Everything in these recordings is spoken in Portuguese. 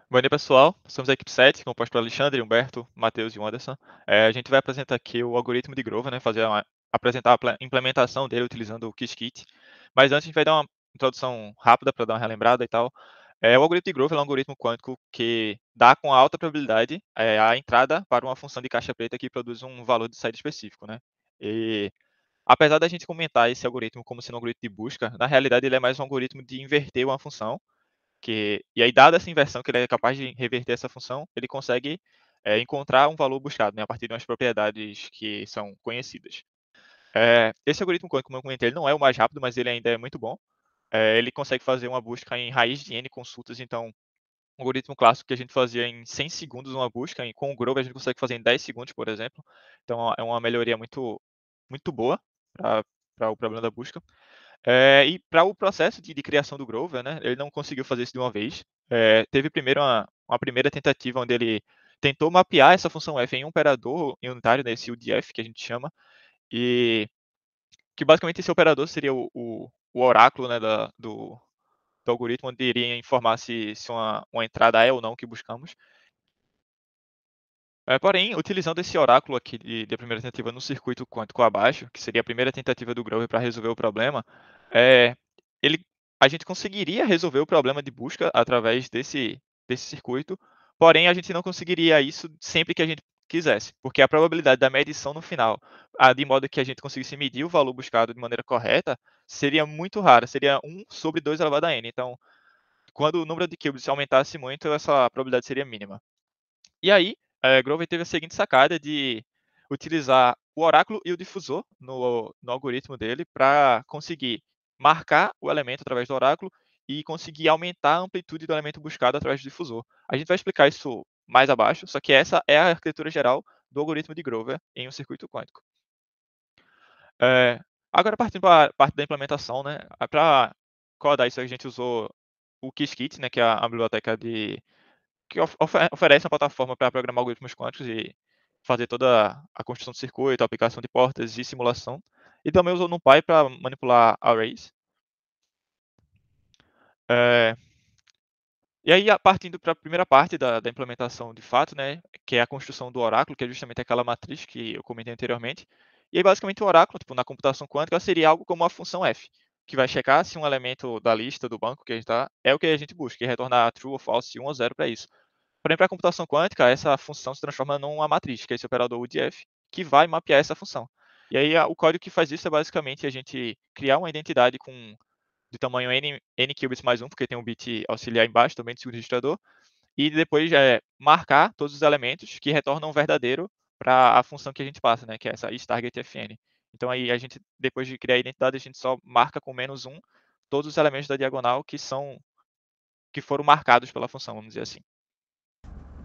Bom dia, pessoal. Somos a equipe 7, composta por Alexandre, Humberto, Matheus e Anderson. A gente vai apresentar aqui o algoritmo de Grover, né? Apresentar a implementação dele utilizando o Qiskit. Mas antes a gente vai dar uma introdução rápida para dar uma relembrada e tal. O algoritmo de Grover é um algoritmo quântico que dá com alta probabilidade a entrada para uma função de caixa preta que produz um valor de saída específico, né? E apesar da gente comentar esse algoritmo como sendo um algoritmo de busca, na realidade ele é mais um algoritmo de inverter uma função e aí, dada essa inversão que ele é capaz de reverter essa função, ele consegue encontrar um valor buscado, né, a partir de umas propriedades que são conhecidas. Esse algoritmo quântico, como eu comentei, ele não é o mais rápido, mas ele ainda é muito bom. Ele consegue fazer uma busca em raiz de n consultas, então, um algoritmo clássico que a gente fazia em 100 segundos uma busca, e com o Grover a gente consegue fazer em 10 segundos, por exemplo. Então, é uma melhoria muito, muito boa para o problema da busca. E para o processo de criação do Grover, né, ele não conseguiu fazer isso de uma vez. Teve primeiro uma primeira tentativa onde ele tentou mapear essa função f em um operador unitário, né, esse UDF que a gente chama, e que basicamente esse operador seria o oráculo, né, do algoritmo, onde iria informar se uma entrada é ou não o que buscamos. Porém, utilizando esse oráculo aqui de primeira tentativa no circuito quântico abaixo, que seria a primeira tentativa do Grover para resolver o problema, é, ele, a gente conseguiria resolver o problema de busca através desse circuito, porém a gente não conseguiria isso sempre que a gente quisesse, porque a probabilidade da medição no final, de modo que a gente conseguisse medir o valor buscado de maneira correta, seria muito rara, seria 1 sobre 2 elevado a n. Então, quando o número de qubits aumentasse muito, essa probabilidade seria mínima. E aí, Grover teve a seguinte sacada de utilizar o oráculo e o difusor no algoritmo dele para conseguir marcar o elemento através do oráculo e conseguir aumentar a amplitude do elemento buscado através do difusor. A gente vai explicar isso mais abaixo, só que essa é a arquitetura geral do algoritmo de Grover em um circuito quântico. Agora, partindo para a parte da implementação, né? Para codar isso, a gente usou o Qiskit, né, que é a biblioteca que oferece uma plataforma para programar algoritmos quânticos e fazer toda a construção de circuito, a aplicação de portas e simulação. E também usou NumPy para manipular arrays. É, e aí, partindo para a primeira parte da implementação de fato, né, que é a construção do oráculo, que é justamente aquela matriz que eu comentei anteriormente. E aí, basicamente, o oráculo, tipo, na computação quântica, seria algo como a função f, que vai checar se um elemento da lista do banco que a gente está é o que a gente busca, e retornar true ou false, 1 ou 0 para isso. Porém, para a computação quântica, essa função se transforma numa matriz, que é esse operador UDF, que vai mapear essa função. E aí, o código que faz isso é basicamente a gente criar uma identidade de tamanho n qubits mais 1, porque tem um bit auxiliar embaixo também do segundo registrador, e depois marcar todos os elementos que retornam verdadeiro para a função que a gente passa, né, que é essa isTargetFN. Então aí a gente, depois de criar a identidade, a gente só marca com -1 todos os elementos da diagonal que foram marcados pela função, vamos dizer assim.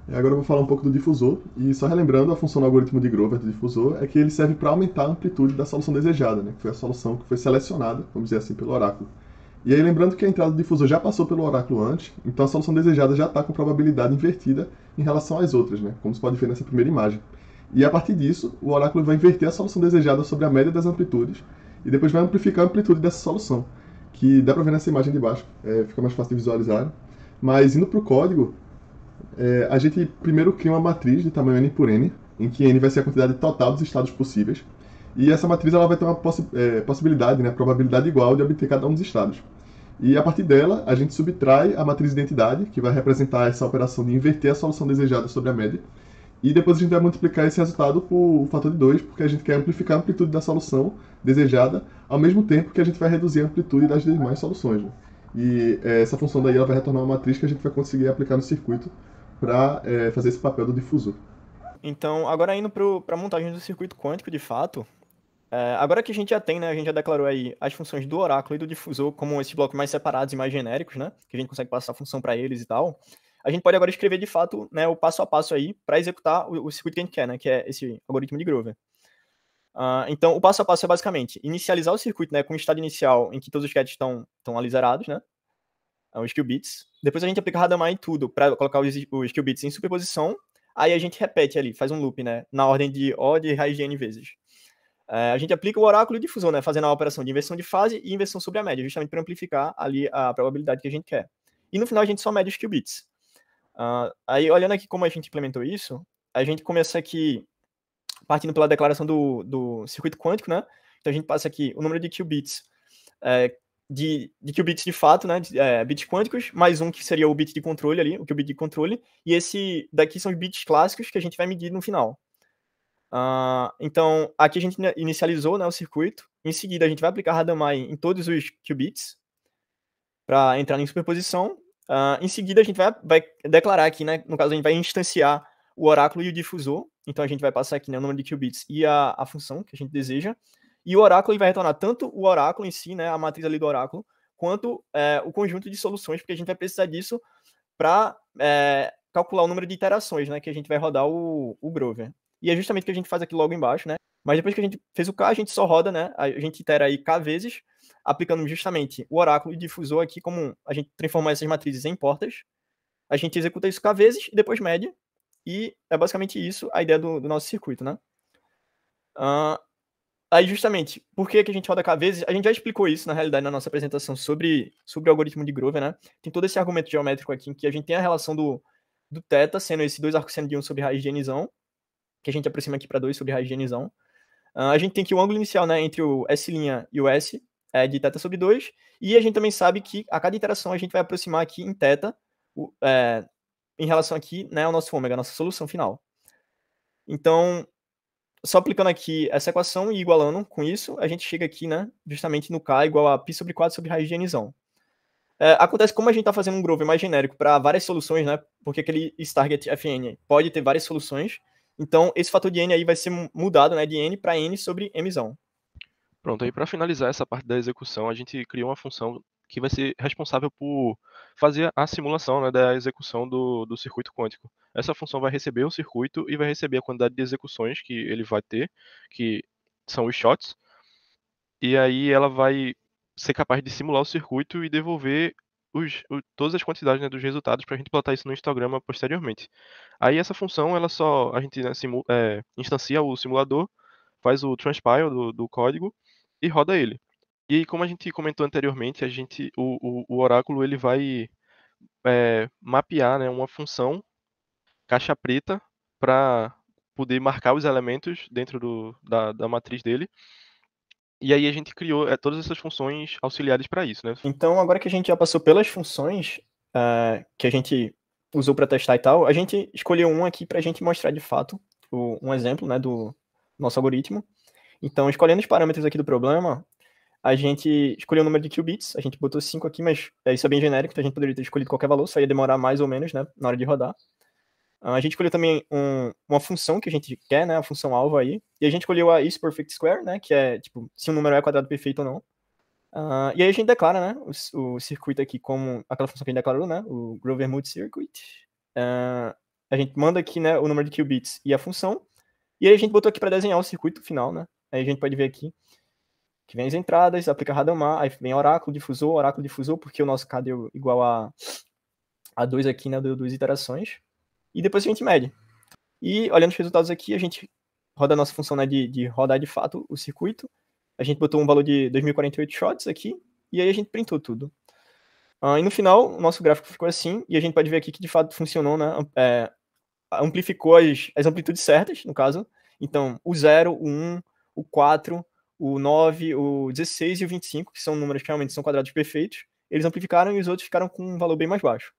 Agora eu vou falar um pouco do difusor, e só relembrando, a função do algoritmo de Grover do difusor é que ele serve para aumentar a amplitude da solução desejada, né, que foi a solução que foi selecionada, vamos dizer assim, pelo oráculo. E aí lembrando que a entrada do difusor já passou pelo oráculo antes, então a solução desejada já está com probabilidade invertida em relação às outras, né, como se pode ver nessa primeira imagem. E a partir disso, o oráculo vai inverter a solução desejada sobre a média das amplitudes, e depois vai amplificar a amplitude dessa solução, que dá para ver nessa imagem de baixo, fica mais fácil de visualizar. Mas indo para o código, a gente primeiro cria uma matriz de tamanho n por n, em que n vai ser a quantidade total dos estados possíveis. E essa matriz ela vai ter uma possibilidade, né, probabilidade igual de obter cada um dos estados. E a partir dela, a gente subtrai a matriz de identidade, que vai representar essa operação de inverter a solução desejada sobre a média. E depois a gente vai multiplicar esse resultado por fator de 2, porque a gente quer amplificar a amplitude da solução desejada, ao mesmo tempo que a gente vai reduzir a amplitude das demais soluções. Né? E essa função daí ela vai retornar uma matriz que a gente vai conseguir aplicar no circuito para fazer esse papel do difusor. Então, agora indo para a montagem do circuito quântico, de fato, agora que a gente já tem, né, a gente já declarou aí as funções do oráculo e do difusor como esses blocos mais separados e mais genéricos, né, que a gente consegue passar a função para eles e tal, a gente pode agora escrever, de fato, né, o passo a passo aí para executar o circuito que a gente quer, né, que é esse algoritmo de Grover. Então, o passo a passo é basicamente inicializar o circuito, né, com o estado inicial em que todos os gates estão ali zerados, né, os qubits. Depois a gente aplica Hadamard em tudo para colocar os qubits em superposição. Aí a gente repete ali, faz um loop, né, na ordem de O de raiz de n vezes. A gente aplica o oráculo de difusor, né, fazendo a operação de inversão de fase e inversão sobre a média, justamente para amplificar ali a probabilidade que a gente quer. E no final a gente só mede os qubits. Aí, olhando aqui como a gente implementou isso, a gente começa aqui partindo pela declaração do circuito quântico, né? Então a gente passa aqui o número de qubits, de qubits de fato, né? Bits quânticos, mais um que seria o bit de controle ali, o qubit de controle, e esse daqui são os bits clássicos que a gente vai medir no final. Então, aqui a gente inicializou, né, o circuito. Em seguida, a gente vai aplicar Radamai em todos os qubits para entrar em superposição. Em seguida, a gente vai declarar aqui, né, no caso, a gente vai instanciar o oráculo e o difusor. Então, a gente vai passar aqui, né, o número de qubits e a função que a gente deseja. E o oráculo vai retornar tanto o oráculo em si, né, a matriz ali do oráculo, quanto o conjunto de soluções, porque a gente vai precisar disso para calcular o número de iterações, né, que a gente vai rodar o Grover. E é justamente o que a gente faz aqui logo embaixo, né? Mas depois que a gente fez o K, a gente só roda, né? A gente itera aí K vezes, aplicando justamente o oráculo e difusor aqui, como a gente transforma essas matrizes em portas. A gente executa isso K vezes e depois mede. E é basicamente isso a ideia do nosso circuito, né? Aí, justamente, por que a gente roda K vezes? A gente já explicou isso, na realidade, na nossa apresentação sobre o algoritmo de Grover, né? Tem todo esse argumento geométrico aqui, em que a gente tem a relação do θ, sendo esse 2 arcos seno de 1 sobre raiz de nzão, que a gente aproxima aqui para 2 sobre raiz de nzão. A gente tem aqui o ângulo inicial, né, entre o S' e o S, de θ sobre 2, e a gente também sabe que a cada iteração a gente vai aproximar aqui em θ, em relação aqui, né, ao nosso ômega, a nossa solução final. Então, só aplicando aqui essa equação e igualando com isso, a gente chega aqui, né, justamente no K igual a π sobre 4 sobre raiz de nzão. Acontece como a gente está fazendo um Grover mais genérico para várias soluções, né, porque aquele target Fn pode ter várias soluções. Então, esse fator de n aí vai ser mudado, né, de n para n sobre mzão. Pronto, aí para finalizar essa parte da execução, a gente criou uma função que vai ser responsável por fazer a simulação, né, da execução do circuito quântico. Essa função vai receber o circuito e vai receber a quantidade de execuções que ele vai ter, que são os shots, e aí ela vai ser capaz de simular o circuito e devolver todas as quantidades, né, dos resultados para a gente botar isso no histograma posteriormente. Aí essa função, a gente, né, instancia o simulador, faz o transpile do código e roda ele. E como a gente comentou anteriormente, o oráculo ele vai mapear, né, uma função caixa preta para poder marcar os elementos dentro da matriz dele. E aí a gente criou todas essas funções auxiliares para isso, né? Então, agora que a gente já passou pelas funções que a gente usou para testar e tal, a gente escolheu um aqui para a gente mostrar de fato um exemplo, né, do nosso algoritmo. Então, escolhendo os parâmetros aqui do problema, a gente escolheu o número de qubits, a gente botou 5 aqui, mas isso é bem genérico, então a gente poderia ter escolhido qualquer valor, só ia demorar mais ou menos, né, na hora de rodar. A gente escolheu também uma função que a gente quer, né, a função alvo aí, e a gente escolheu a is perfect square, né, que é, tipo, se um número é quadrado perfeito ou não. E aí a gente declara, né, o circuito aqui como aquela função que a gente declarou, né, o Grover multi-circuit. A gente manda aqui, né, o número de qubits e a função, e aí a gente botou aqui para desenhar o circuito final, né, aí a gente pode ver aqui que vem as entradas, aplica Hadamard, aí vem oráculo, difusor, porque o nosso K deu igual a 2 aqui, né, deu 2 iterações. E depois a gente mede. E olhando os resultados aqui, a gente roda a nossa função, né, de rodar de fato o circuito. A gente botou um valor de 2048 shots aqui, e aí a gente printou tudo. E no final, o nosso gráfico ficou assim, e a gente pode ver aqui que de fato funcionou, né, amplificou as amplitudes certas, no caso. Então, o 0, o 1, o 4, o 9, o 16 e o 25, que são números que realmente são quadrados perfeitos, eles amplificaram e os outros ficaram com um valor bem mais baixo.